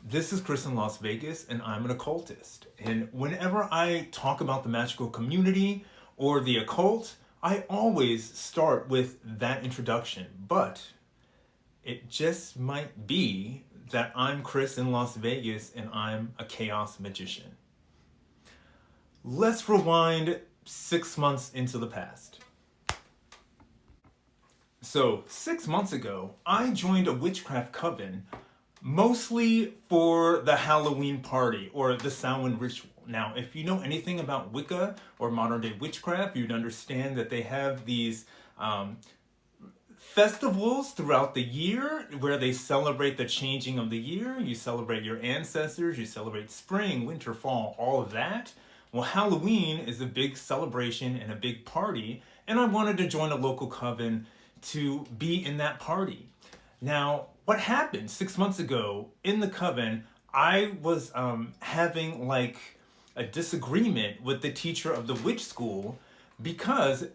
This is Chris in Las Vegas, and I'm an occultist. And whenever I talk about the magical community or the occult, I always start with that introduction. But it just might be that I'm Chris in Las Vegas and I'm a chaos magician. Let's rewind 6 months into the past. So, 6 months ago, I joined a witchcraft coven mostly for the Halloween party or the Samhain ritual. Now, if you know anything about Wicca or modern day witchcraft, you'd understand that they have these festivals throughout the year where they celebrate the changing of the year. You celebrate your ancestors, you celebrate spring, winter, fall, all of that. Well, Halloween is a big celebration and a big party, and I wanted to join a local coven to be in that party. Now, what happened 6 months ago in the coven, I was having like a disagreement with the teacher of the witch school because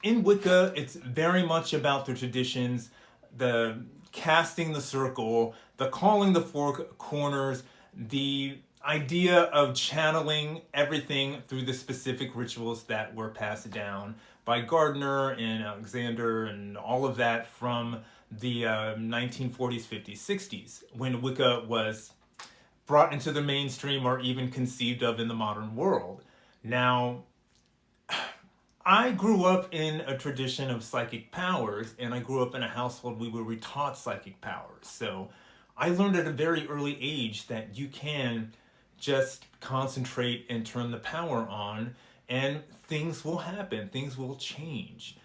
in Wicca, it's very much about the traditions, the casting the circle, the calling the four corners, the idea of channeling everything through the specific rituals that were passed down by Gardner and Alexander and all of that from the 1940s, 50s, 60s, when Wicca was brought into the mainstream or even conceived of in the modern world. Now, I grew up in a tradition of psychic powers, and I grew up in a household we were taught psychic powers. So I learned at a very early age that you can just concentrate and turn the power on, and things will happen, things will change.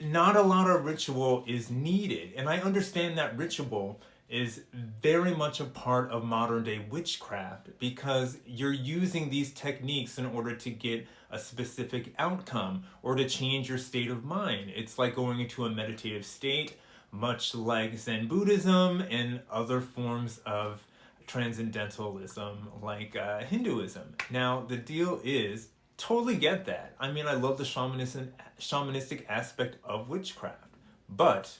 Not a lot of ritual is needed, and I understand that ritual is very much a part of modern day witchcraft because you're using these techniques in order to get a specific outcome or to change your state of mind. It's like going into a meditative state, much like Zen Buddhism and other forms of transcendentalism like Hinduism. Now, the deal is, totally get that. I mean, I love the shamanistic aspect of witchcraft, but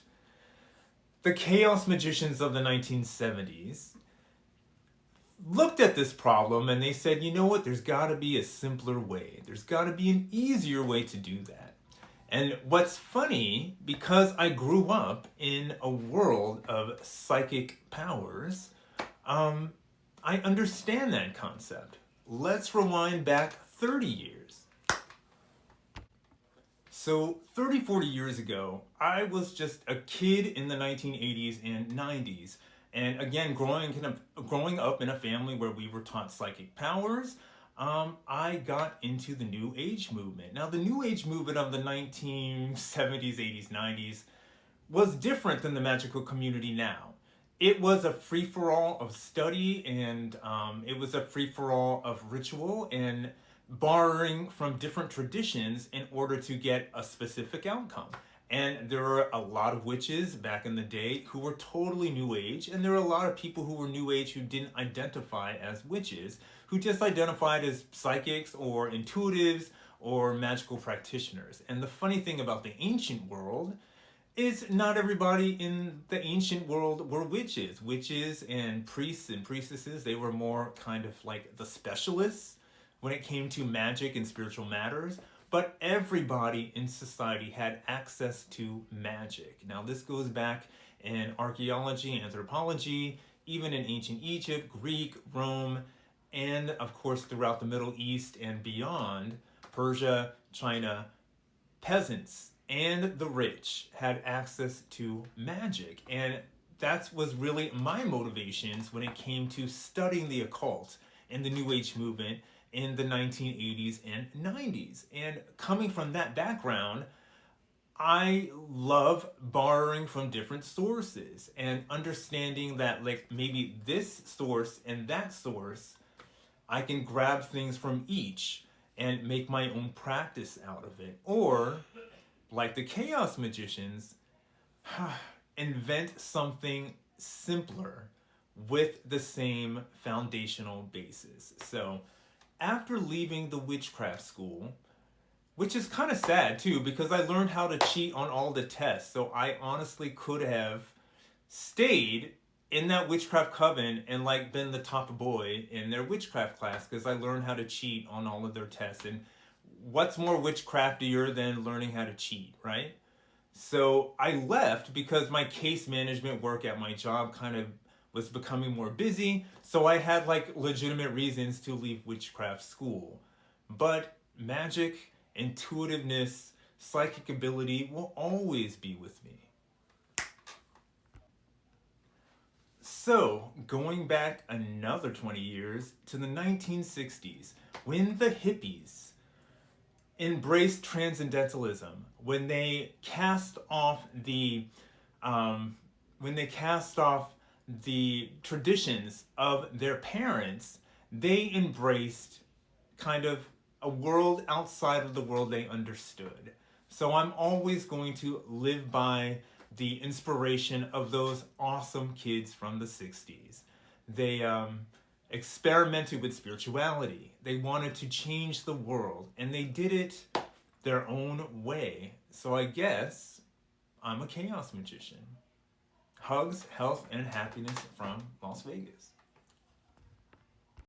the chaos magicians of the 1970s looked at this problem and they said, you know what, there's got to be a simpler way. There's got to be an easier way to do that. And what's funny, because I grew up in a world of psychic powers, I understand that concept. Let's rewind back 30 years. So 30, 40 years ago, I was just a kid in the 1980s and 90s. And again, growing up in a family where we were taught psychic powers, I got into the New Age movement. Now, the New Age movement of the 1970s, 80s, 90s was different than the magical community now. It was a free-for-all of study, and it was a free-for-all of ritual and borrowing from different traditions in order to get a specific outcome. And there were a lot of witches back in the day who were totally New Age, and there were a lot of people who were New Age who didn't identify as witches, who just identified as psychics or intuitives or magical practitioners. And the funny thing about the ancient world is not everybody in the ancient world were witches. Witches and priests and priestesses, they were more kind of like the specialists when it came to magic and spiritual matters. But everybody in society had access to magic. Now, this goes back in archaeology, anthropology, even in ancient Egypt, Greek, Rome, and of course throughout the Middle East and beyond, Persia, China. Peasants and the rich had access to magic. And that was really my motivations when it came to studying the occult and the New Age movement in the 1980s and 90s. And coming from that background, I love borrowing from different sources and understanding that, like, maybe this source and that source, I can grab things from each and make my own practice out of it. Or, like the chaos magicians, invent something simpler with the same foundational basis. So, after leaving the witchcraft school, which is kind of sad too, because I learned how to cheat on all the tests. So I honestly could have stayed in that witchcraft coven and like been the top boy in their witchcraft class because I learned how to cheat on all of their tests. And what's more witchcraftier than learning how to cheat, right? So I left because my case management work at my job kind of was becoming more busy. So I had like legitimate reasons to leave witchcraft school. But magic, intuitiveness, psychic ability will always be with me. So, going back another 20 years to the 1960s, when the hippies embraced transcendentalism, when they cast off um, the traditions of their parents, they embraced kind of a world outside of the world they understood. So I'm always going to live by the inspiration of those awesome kids from the 60s. They experimented with spirituality. They wanted to change the world, and they did it their own way. So I guess I'm a chaos magician. Hugs, health, and happiness from Las Vegas.